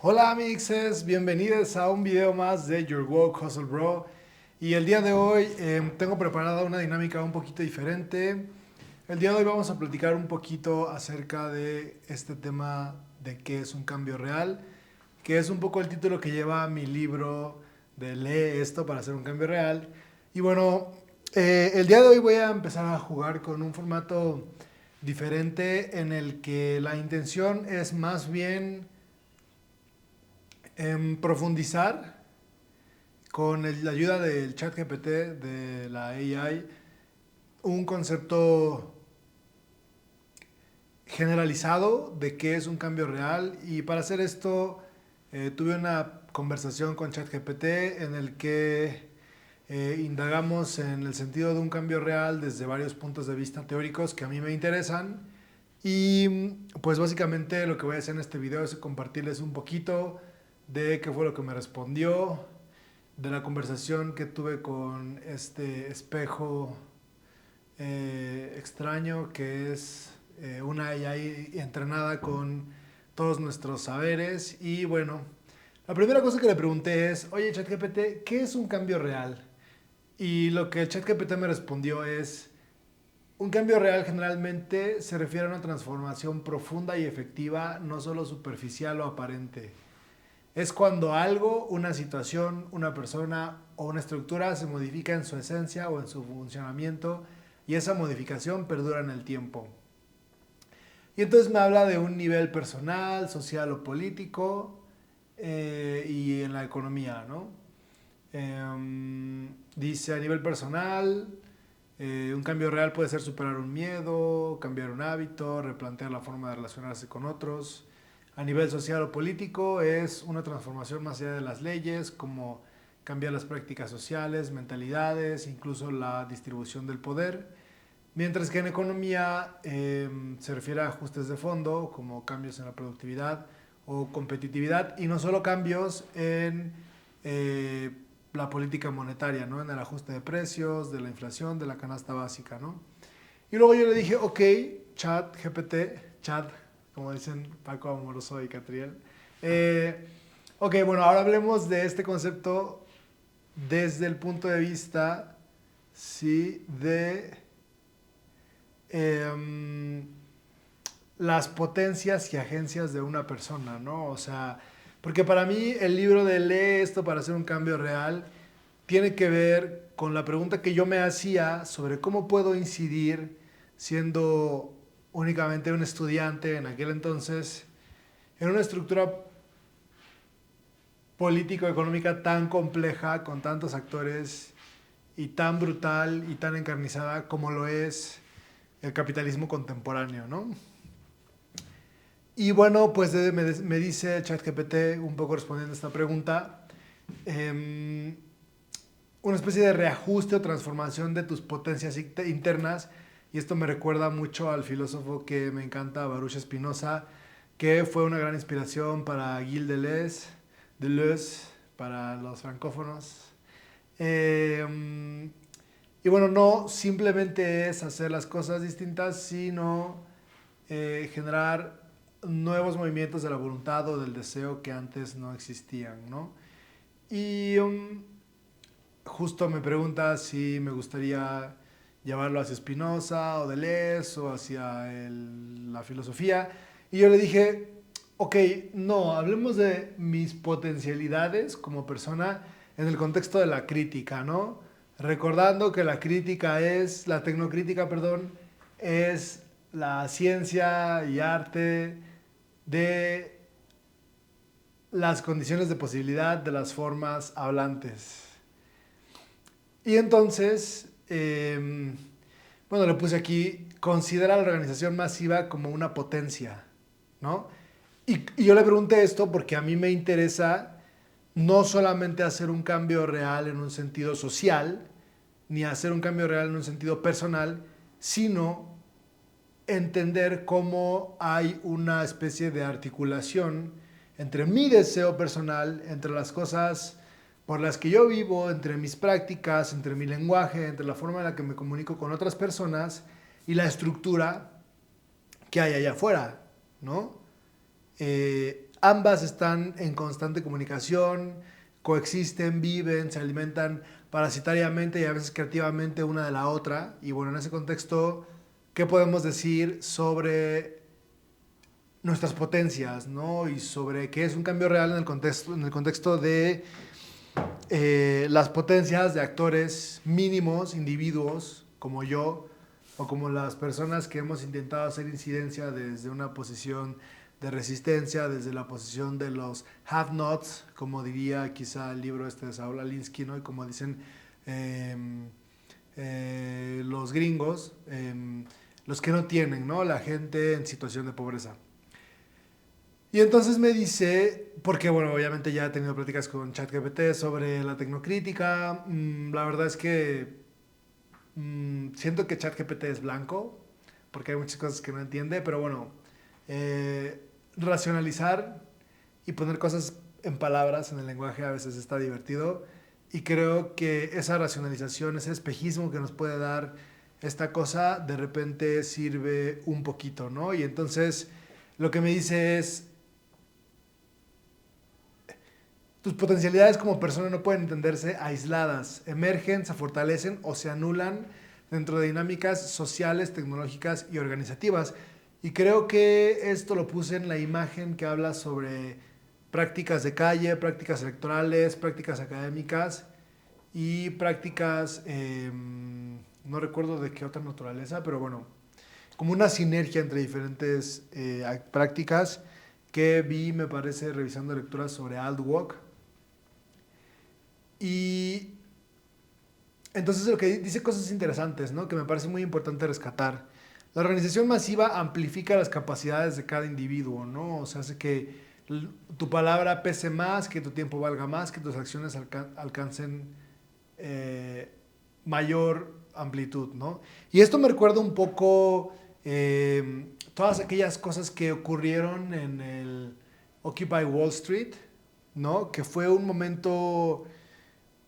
Hola mixes, bienvenidos a un video más de Your Woke Hustle Bro. Y el día de hoy tengo preparada una dinámica un poquito diferente. El día de hoy vamos a platicar un poquito acerca de este tema de qué es un cambio real, que es un poco el título que lleva mi libro de Lee esto para hacer un cambio real. Y bueno, el día de hoy voy a empezar a jugar con un formato diferente en el que la intención es más bien profundizar con la ayuda del chat GPT, de la AI, un concepto generalizado de qué es un cambio real. Y para hacer esto tuve una conversación con ChatGPT en el que indagamos en el sentido de un cambio real desde varios puntos de vista teóricos que a mí me interesan. Y pues básicamente lo que voy a hacer en este video es compartirles un poquito de qué fue lo que me respondió, de la conversación que tuve con este espejo extraño que es una AI entrenada con todos nuestros saberes. Y bueno, la primera cosa que le pregunté es, oye ChatGPT, ¿qué es un cambio real? Y lo que ChatGPT me respondió es, un cambio real generalmente se refiere a una transformación profunda y efectiva, no solo superficial o aparente. Es cuando algo, una situación, una persona o una estructura se modifica en su esencia o en su funcionamiento y esa modificación perdura en el tiempo. Y entonces me habla de un nivel personal, social o político y en la economía, ¿no? Dice a nivel personal, un cambio real puede ser superar un miedo, cambiar un hábito, replantear la forma de relacionarse con otros. A nivel social o político es una transformación más allá de las leyes, como cambiar las prácticas sociales, mentalidades, incluso la distribución del poder. Mientras que en economía se refiere a ajustes de fondo, como cambios en la productividad o competitividad, y no solo cambios en la política monetaria, ¿no? En el ajuste de precios, de la inflación, de la canasta básica, ¿no? Y luego yo le dije, ok, chat, GPT, chat, como dicen Paco Amoroso y Catriel. Ok, bueno, ahora hablemos de este concepto desde el punto de vista, sí, de eh, las potencias y agencias de una persona, ¿no? O sea, porque para mí el libro de Lee esto para hacer un cambio real tiene que ver con la pregunta que yo me hacía sobre cómo puedo incidir siendo únicamente un estudiante en aquel entonces en una estructura político-económica tan compleja, con tantos actores y tan brutal y tan encarnizada como lo es el capitalismo contemporáneo, ¿no? Y bueno, pues me dice ChatGPT, un poco respondiendo a esta pregunta, eh, una especie de reajuste o transformación de tus potencias internas. Y esto me recuerda mucho al filósofo que me encanta, Baruch Spinoza, que fue una gran inspiración para Gilles Deleuze, para los francófonos. Eh, y bueno, no simplemente es hacer las cosas distintas, sino generar nuevos movimientos de la voluntad o del deseo que antes no existían, ¿no? Y justo me pregunta si me gustaría llevarlo hacia Spinoza o Deleuze o hacia la filosofía. Y yo le dije, ok, no, hablemos de mis potencialidades como persona en el contexto de la crítica, ¿no? Recordando que la crítica es, la tecnocrítica, perdón, es la ciencia y arte de las condiciones de posibilidad de las formas hablantes. Y entonces, bueno, le puse aquí, considera la organización masiva como una potencia, ¿no? Y yo le pregunté esto porque a mí me interesa no solamente hacer un cambio real en un sentido social, ni hacer un cambio real en un sentido personal, sino entender cómo hay una especie de articulación entre mi deseo personal, entre las cosas por las que yo vivo, entre mis prácticas, entre mi lenguaje, entre la forma en la que me comunico con otras personas y la estructura que hay allá afuera, ¿no? ambas están en constante comunicación, coexisten, viven, se alimentan parasitariamente y a veces creativamente una de la otra. Y bueno, en ese contexto, ¿qué podemos decir sobre nuestras potencias, ¿no? Y sobre qué es un cambio real en el contexto de las potencias de actores mínimos, individuos como yo, o como las personas que hemos intentado hacer incidencia desde una posición de resistencia, desde la posición de los have-nots, como diría quizá el libro este de Saul Alinsky, ¿no? Y como dicen eh, los gringos, los que no tienen, ¿no? La gente en situación de pobreza. Y entonces me dice, porque bueno, obviamente ya he tenido pláticas con ChatGPT sobre la tecnocrítica, la verdad es que siento que ChatGPT es blanco, porque hay muchas cosas que no entiende, pero bueno, racionalizar y poner cosas en palabras en el lenguaje a veces está divertido. Y creo que esa racionalización, ese espejismo que nos puede dar esta cosa, de repente sirve un poquito, ¿no? Y entonces lo que me dice es, tus potencialidades como persona no pueden entenderse aisladas, emergen, se fortalecen o se anulan dentro de dinámicas sociales, tecnológicas y organizativas. Y creo que esto lo puse en la imagen que habla sobre prácticas de calle, prácticas electorales, prácticas académicas y prácticas, no recuerdo de qué otra naturaleza, pero bueno, como una sinergia entre diferentes prácticas que vi, me parece, revisando lecturas sobre Aldwok. Y entonces lo que dice cosas interesantes, ¿no? Que me parece muy importante rescatar. La organización masiva amplifica las capacidades de cada individuo, ¿no? O sea, hace que tu palabra pese más, que tu tiempo valga más, que tus acciones alcancen eh, mayor amplitud, ¿no? Y esto me recuerda un poco todas aquellas cosas que ocurrieron en el Occupy Wall Street, ¿no? Que fue un momento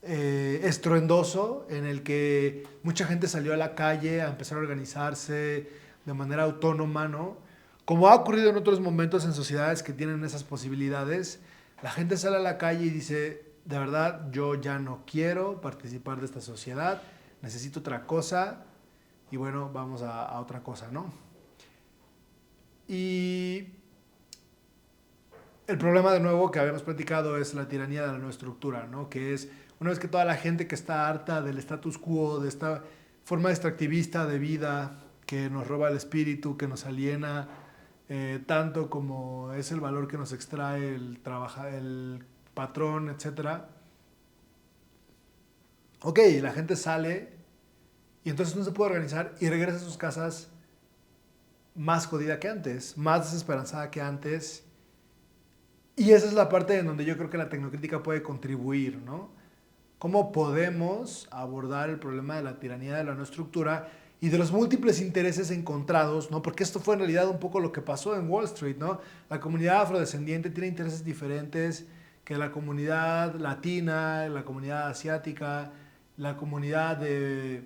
estruendoso en el que mucha gente salió a la calle a empezar a organizarse de manera autónoma, ¿no? Como ha ocurrido en otros momentos en sociedades que tienen esas posibilidades, la gente sale a la calle y dice, de verdad, yo ya no quiero participar de esta sociedad, necesito otra cosa y bueno, vamos a otra cosa, ¿no? Y el problema de nuevo que habíamos platicado es la tiranía de la nueva estructura, ¿no? Que es una vez que toda la gente que está harta del status quo, de esta forma extractivista de vida que nos roba el espíritu, que nos aliena, tanto como es el valor que nos extrae el patrón, etcétera. Ok, la gente sale y entonces no se puede organizar y regresa a sus casas más jodida que antes, más desesperanzada que antes. Y esa es la parte en donde yo creo que la tecnocrítica puede contribuir, ¿no? ¿Cómo podemos abordar el problema de la tiranía de la no estructura y de los múltiples intereses encontrados, ¿no? Porque esto fue en realidad un poco lo que pasó en Wall Street, ¿no? La comunidad afrodescendiente tiene intereses diferentes que la comunidad latina, la comunidad asiática, la comunidad de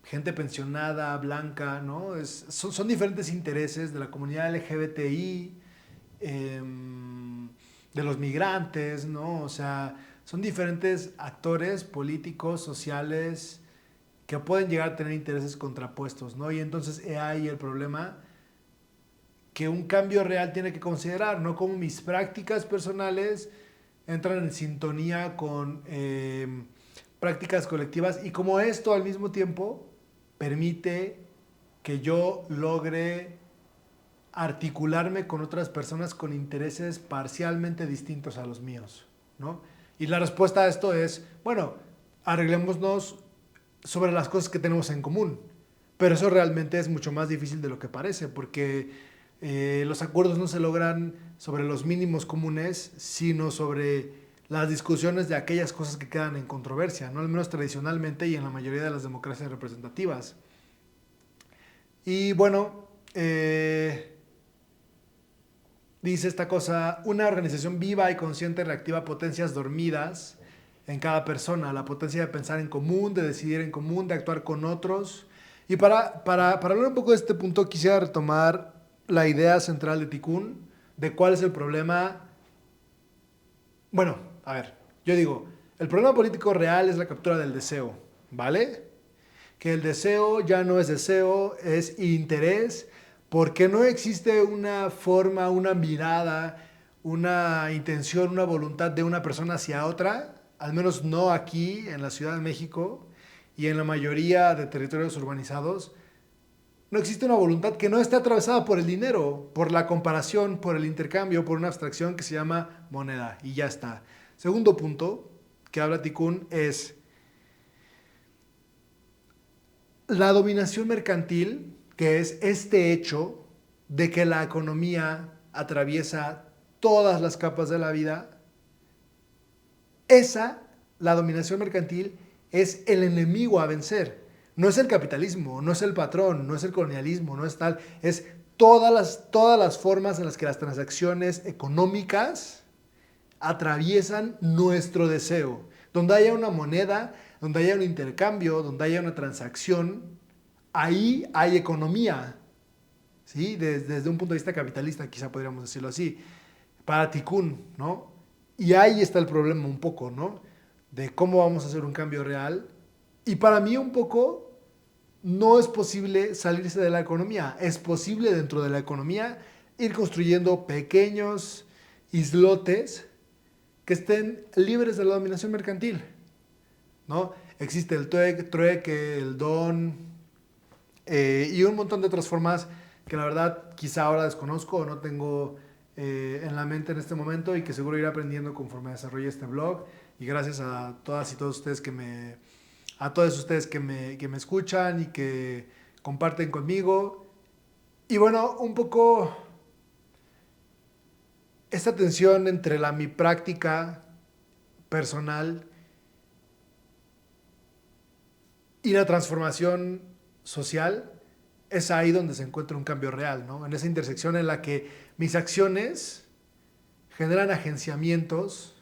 gente pensionada, blanca, ¿no? Son diferentes intereses de la comunidad LGBTI, de los migrantes, ¿no? O sea, son diferentes actores políticos, sociales, que pueden llegar a tener intereses contrapuestos, ¿no? Y entonces he ahí el problema que un cambio real tiene que considerar, ¿no? Como mis prácticas personales entran en sintonía con prácticas colectivas y como esto al mismo tiempo permite que yo logre articularme con otras personas con intereses parcialmente distintos a los míos, ¿no? Y la respuesta a esto es, bueno, arreglémonos sobre las cosas que tenemos en común. Pero eso realmente es mucho más difícil de lo que parece, porque los acuerdos no se logran sobre los mínimos comunes, sino sobre las discusiones de aquellas cosas que quedan en controversia, ¿no? Al menos tradicionalmente y en la mayoría de las democracias representativas. Y bueno, dice esta cosa, una organización viva y consciente reactiva potencias dormidas en cada persona, la potencia de pensar en común, de decidir en común, de actuar con otros. Y para hablar un poco de este punto, quisiera retomar la idea central de Tikkun, de cuál es el problema. Bueno, a ver, yo digo, el problema político real es la captura del deseo, ¿vale? Que el deseo ya no es deseo, es interés, porque no existe una forma, una mirada, una intención, una voluntad de una persona hacia otra, al menos no aquí en la Ciudad de México y en la mayoría de territorios urbanizados. No existe una voluntad que no esté atravesada por el dinero, por la comparación, por el intercambio, por una abstracción que se llama moneda. Y ya está. Segundo punto que habla Tikkun es la dominación mercantil, que es este hecho de que la economía atraviesa todas las capas de la vida. La dominación mercantil, es el enemigo a vencer. No es el capitalismo, no es el patrón, no es el colonialismo, no es tal. Es todas las formas en las que las transacciones económicas atraviesan nuestro deseo. Donde haya una moneda, donde haya un intercambio, donde haya una transacción, ahí hay economía. ¿Sí? Desde un punto de vista capitalista, quizá podríamos decirlo así. Para Tikkun, ¿no? Y ahí está el problema un poco, ¿no? De cómo vamos a hacer un cambio real. Y para mí un poco no es posible salirse de la economía. Es posible dentro de la economía ir construyendo pequeños islotes que estén libres de la dominación mercantil, ¿no? Existe el trueque, el don y un montón de otras formas que la verdad quizá ahora desconozco o no tengo en la mente en este momento y que seguro iré aprendiendo conforme desarrolle este blog. Y gracias a todas y todos ustedes a todos ustedes que me escuchan y que comparten conmigo. Y bueno, un poco esta tensión entre mi práctica personal y la transformación social es ahí donde se encuentra un cambio real, ¿no? En esa intersección en la que mis acciones generan agenciamientos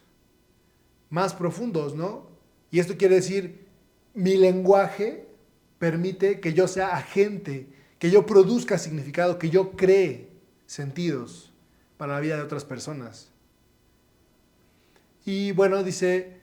más profundos, ¿no? Y esto quiere decir, mi lenguaje permite que yo sea agente, que yo produzca significado, que yo cree sentidos para la vida de otras personas. Y bueno, dice,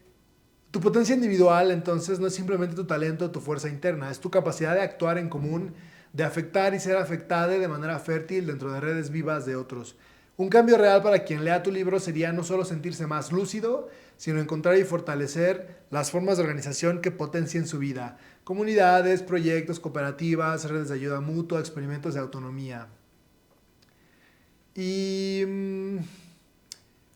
tu potencia individual entonces no es simplemente tu talento o tu fuerza interna, es tu capacidad de actuar en común, de afectar y ser afectada de manera fértil dentro de redes vivas de otros. Un cambio real para quien lea tu libro sería no solo sentirse más lúcido, sino encontrar y fortalecer las formas de organización que potencien su vida. Comunidades, proyectos, cooperativas, redes de ayuda mutua, experimentos de autonomía. Y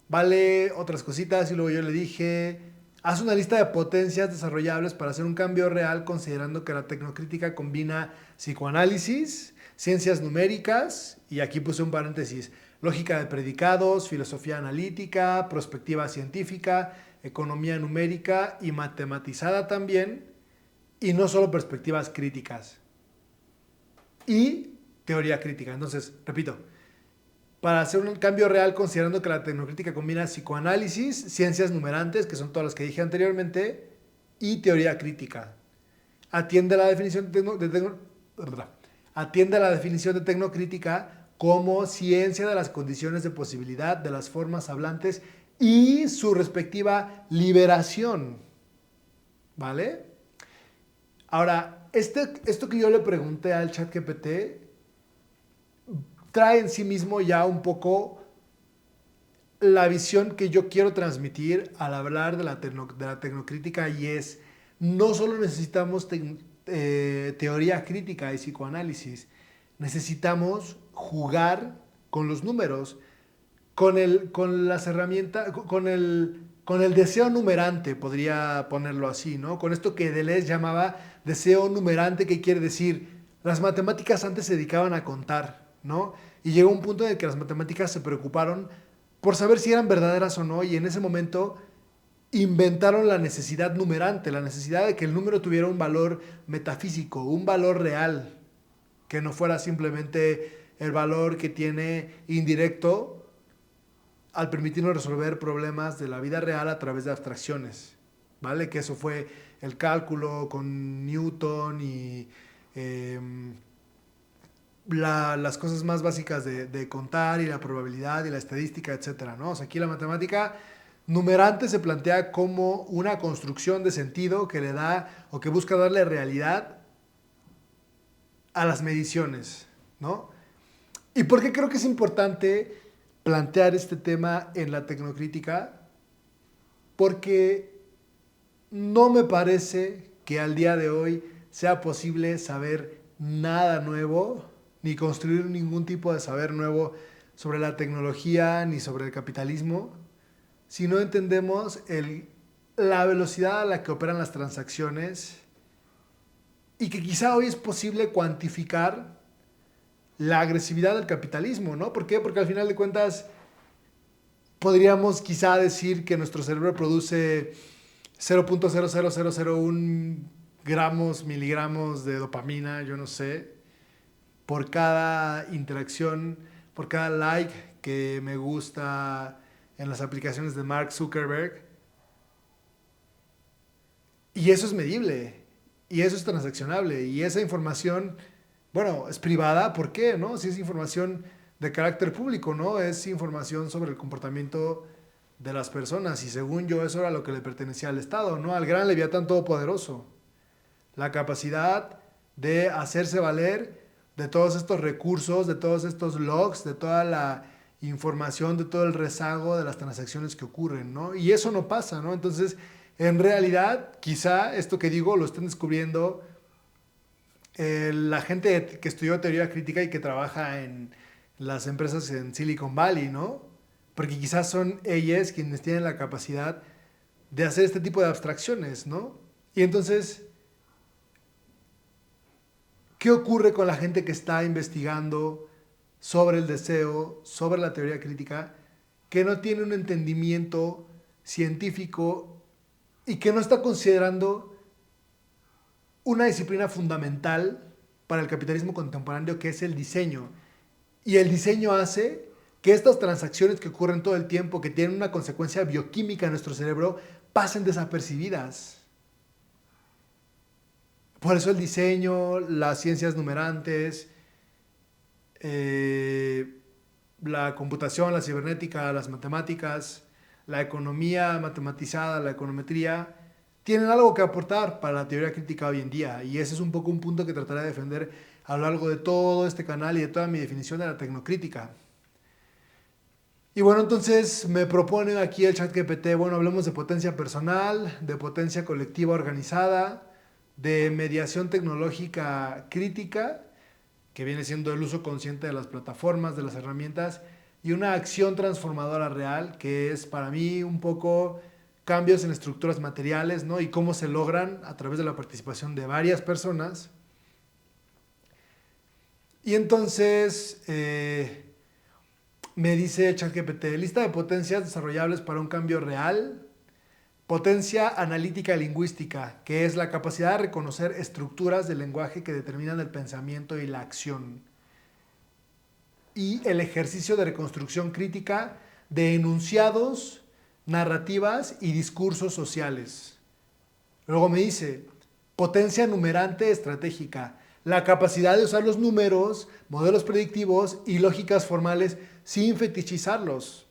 vale, otras cositas y luego yo le dije, haz una lista de potencias desarrollables para hacer un cambio real considerando que la tecnocrítica combina psicoanálisis, ciencias numéricas, y aquí puse un paréntesis, lógica de predicados, filosofía analítica, prospectiva científica, economía numérica y matematizada también, y no solo perspectivas críticas. Y teoría crítica. Entonces, repito, para hacer un cambio real considerando que la tecnocrítica combina psicoanálisis, ciencias numerantes, que son todas las que dije anteriormente, y teoría crítica. Atiende a la definición atiende a la definición de tecnocrítica como ciencia de las condiciones de posibilidad de las formas hablantes y su respectiva liberación. ¿Vale? Ahora, esto que yo le pregunté al ChatGPT trae en sí mismo ya un poco la visión que yo quiero transmitir al hablar de la tecnocrítica, y es, no solo necesitamos teoría crítica y psicoanálisis, necesitamos jugar con los números, con las herramientas, con el deseo numerante, podría ponerlo así, ¿no? Con esto que Deleuze llamaba deseo numerante, que quiere decir, las matemáticas antes se dedicaban a contar, ¿no? Y llegó un punto en el que las matemáticas se preocuparon por saber si eran verdaderas o no, y en ese momento inventaron la necesidad numerante, la necesidad de que el número tuviera un valor metafísico, un valor real, que no fuera simplemente el valor que tiene indirecto al permitirnos resolver problemas de la vida real a través de abstracciones, ¿vale? Que eso fue el cálculo con Newton y las cosas más básicas de contar y la probabilidad y la estadística, etcétera, ¿no? O sea, aquí la matemática numerante se plantea como una construcción de sentido que le da o que busca darle realidad a las mediciones, ¿no? ¿Y por qué creo que es importante plantear este tema en la tecnocrítica? Porque no me parece que al día de hoy sea posible saber nada nuevo, ni construir ningún tipo de saber nuevo sobre la tecnología, ni sobre el capitalismo, si no entendemos la velocidad a la que operan las transacciones y que quizá hoy es posible cuantificar la agresividad del capitalismo, ¿no? ¿Por qué? Porque al final de cuentas podríamos quizá decir que nuestro cerebro produce 0.00001 gramos, miligramos de dopamina, yo no sé, por cada interacción, por cada like que me gusta en las aplicaciones de Mark Zuckerberg. Y eso es medible, y eso es transaccionable, y esa información, bueno, es privada, ¿por qué? ¿No? Si es información de carácter público, ¿no? Es información sobre el comportamiento de las personas, y según yo eso era lo que le pertenecía al Estado, ¿no? Al gran Leviatán Todopoderoso. La capacidad de hacerse valer de todos estos recursos, de todos estos logs, de toda la información, de todo el rezago de las transacciones que ocurren, ¿no? Y eso no pasa, ¿no? Entonces, en realidad, quizá esto que digo lo estén descubriendo la gente que estudió teoría crítica y que trabaja en las empresas en Silicon Valley, ¿no? Porque quizás son ellas quienes tienen la capacidad de hacer este tipo de abstracciones, ¿no? Y entonces, ¿qué ocurre con la gente que está investigando sobre el deseo, sobre la teoría crítica, que no tiene un entendimiento científico y que no está considerando una disciplina fundamental para el capitalismo contemporáneo, que es el diseño? Y el diseño hace que estas transacciones que ocurren todo el tiempo, que tienen una consecuencia bioquímica en nuestro cerebro, pasen desapercibidas. Por eso el diseño, las ciencias numerantes, la computación, la cibernética, las matemáticas, la economía matematizada, la econometría, tienen algo que aportar para la teoría crítica hoy en día. Y ese es un poco un punto que trataré de defender a lo largo de todo este canal y de toda mi definición de la tecnocrítica. Y bueno, entonces me proponen aquí el ChatGPT, bueno, hablemos de potencia personal, de potencia colectiva organizada, de mediación tecnológica crítica, que viene siendo el uso consciente de las plataformas, de las herramientas, y una acción transformadora real, que es para mí un poco cambios en estructuras materiales, ¿no? Y cómo se logran a través de la participación de varias personas. Y entonces me dice ChatGPT, lista de potencias desarrollables para un cambio real. Potencia analítica lingüística, que es la capacidad de reconocer estructuras del lenguaje que determinan el pensamiento y la acción. Y el ejercicio de reconstrucción crítica de enunciados, narrativas y discursos sociales. Luego me dice, potencia numerante estratégica, la capacidad de usar los números, modelos predictivos y lógicas formales sin fetichizarlos.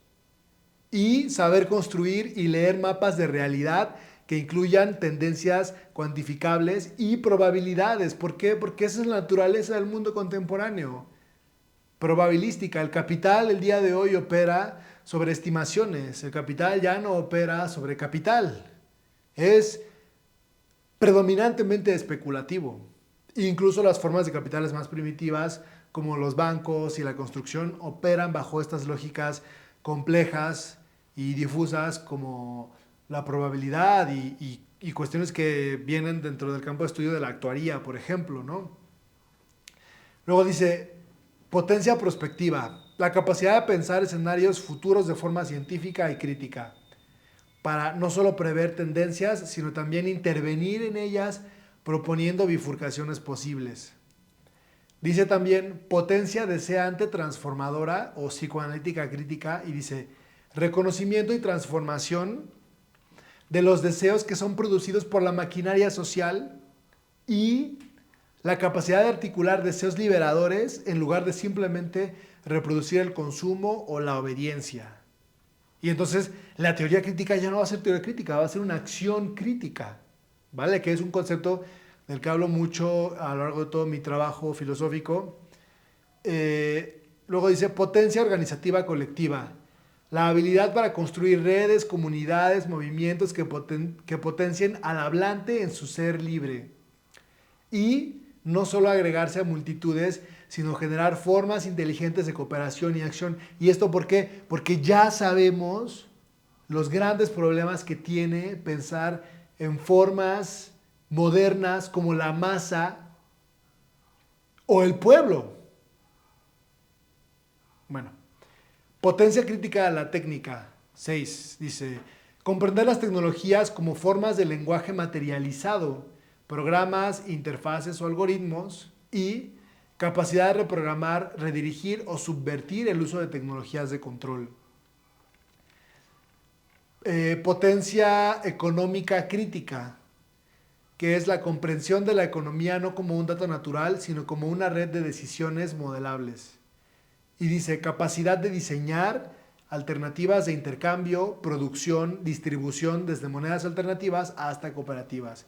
Y saber construir y leer mapas de realidad que incluyan tendencias cuantificables y probabilidades. ¿Por qué? Porque esa es la naturaleza del mundo contemporáneo. Probabilística. El capital el día de hoy opera sobre estimaciones. El capital ya no opera sobre capital. Es predominantemente especulativo. Incluso las formas de capitales más primitivas, como los bancos y la construcción, operan bajo estas lógicas complejas y difusas como la probabilidad y cuestiones que vienen dentro del campo de estudio de la actuaría, por ejemplo, ¿no? Luego dice, potencia prospectiva, la capacidad de pensar escenarios futuros de forma científica y crítica, para no solo prever tendencias, sino también intervenir en ellas proponiendo bifurcaciones posibles. Dice también potencia deseante transformadora o psicoanalítica crítica y dice reconocimiento y transformación de los deseos que son producidos por la maquinaria social y la capacidad de articular deseos liberadores en lugar de simplemente reproducir el consumo o la obediencia. Y entonces la teoría crítica ya no va a ser teoría crítica, va a ser una acción crítica, ¿vale? Que es un concepto del que hablo mucho a lo largo de todo mi trabajo filosófico. Luego dice potencia organizativa colectiva. La habilidad para construir redes, comunidades, movimientos que potencien al hablante en su ser libre. Y no solo agregarse a multitudes, sino generar formas inteligentes de cooperación y acción. ¿Y esto por qué? Porque ya sabemos los grandes problemas que tiene pensar en formas modernas como la masa o el pueblo. Bueno, potencia crítica a la técnica. 6. Dice, comprender las tecnologías como formas de lenguaje materializado, programas, interfaces o algoritmos, y capacidad de reprogramar, redirigir o subvertir el uso de tecnologías de control. Potencia económica crítica, que es la comprensión de la economía no como un dato natural, sino como una red de decisiones modelables. Y dice, capacidad de diseñar alternativas de intercambio, producción, distribución, desde monedas alternativas hasta cooperativas.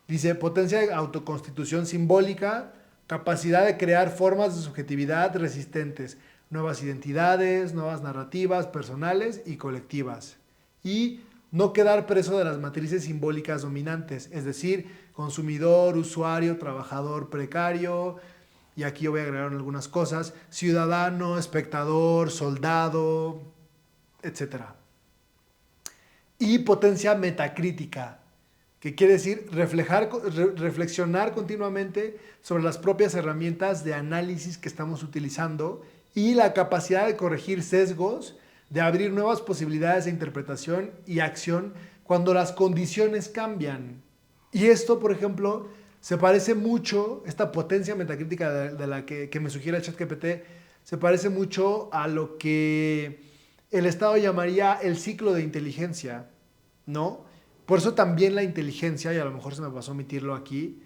Dice, potencia de autoconstitución simbólica, capacidad de crear formas de subjetividad resistentes, nuevas identidades, nuevas narrativas personales y colectivas. Y no quedar preso de las matrices simbólicas dominantes, es decir, consumidor, usuario, trabajador precario, y aquí yo voy a agregar algunas cosas, ciudadano, espectador, soldado, etc. Y potencia metacrítica, que quiere decir reflexionar continuamente sobre las propias herramientas de análisis que estamos utilizando y la capacidad de corregir sesgos, de abrir nuevas posibilidades de interpretación y acción cuando las condiciones cambian. Y esto, por ejemplo, se parece mucho, esta potencia metacrítica de la que me sugiere el ChatGPT, se parece mucho a lo que el Estado llamaría el ciclo de inteligencia, ¿no? Por eso también la inteligencia, y a lo mejor se me pasó omitirlo aquí,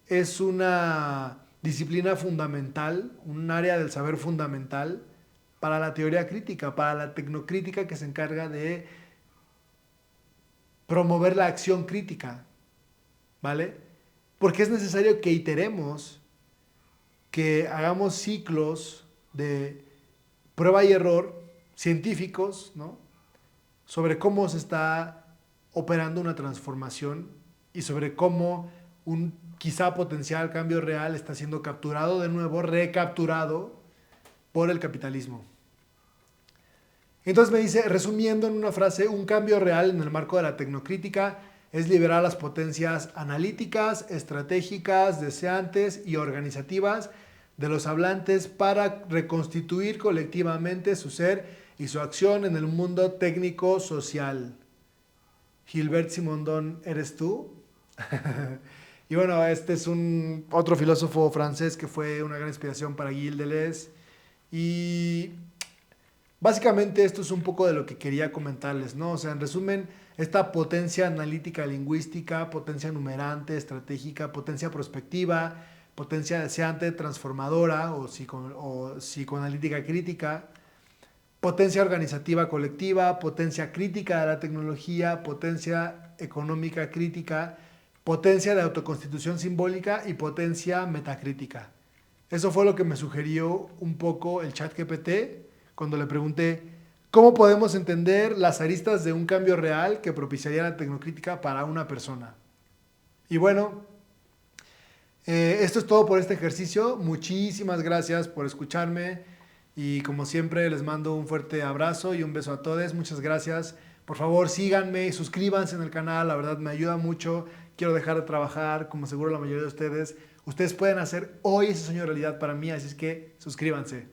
es una disciplina fundamental, un área del saber fundamental para la teoría crítica, para la tecnocrítica que se encarga de promover la acción crítica, ¿vale? Porque es necesario que iteremos, que hagamos ciclos de prueba y error científicos, ¿no? Sobre cómo se está operando una transformación y sobre cómo un quizá potencial cambio real está siendo capturado de nuevo, recapturado por el capitalismo. Entonces me dice, resumiendo en una frase, un cambio real en el marco de la tecnocrítica es liberar las potencias analíticas, estratégicas, deseantes y organizativas de los hablantes para reconstituir colectivamente su ser y su acción en el mundo técnico-social. Gilbert Simondon, ¿eres tú? Y bueno, este es otro filósofo francés que fue una gran inspiración para Gilles Deleuze. Y básicamente esto es un poco de lo que quería comentarles, ¿no? O sea, en resumen, esta potencia analítica lingüística, potencia numerante, estratégica, potencia prospectiva, potencia deseante, transformadora o psicoanalítica crítica, potencia organizativa colectiva, potencia crítica de la tecnología, potencia económica crítica, potencia de autoconstitución simbólica y potencia metacrítica. Eso fue lo que me sugirió un poco el ChatGPT cuando le pregunté cómo podemos entender las aristas de un cambio real que propiciaría la tecnocrítica para una persona. Y bueno, esto es todo por este ejercicio. Muchísimas gracias por escucharme y como siempre les mando un fuerte abrazo y un beso a todos. Muchas gracias. Por favor síganme y suscríbanse en el canal, la verdad me ayuda mucho. Quiero dejar de trabajar, como seguro la mayoría de ustedes. Ustedes pueden hacer hoy ese sueño realidad para mí, así es que suscríbanse.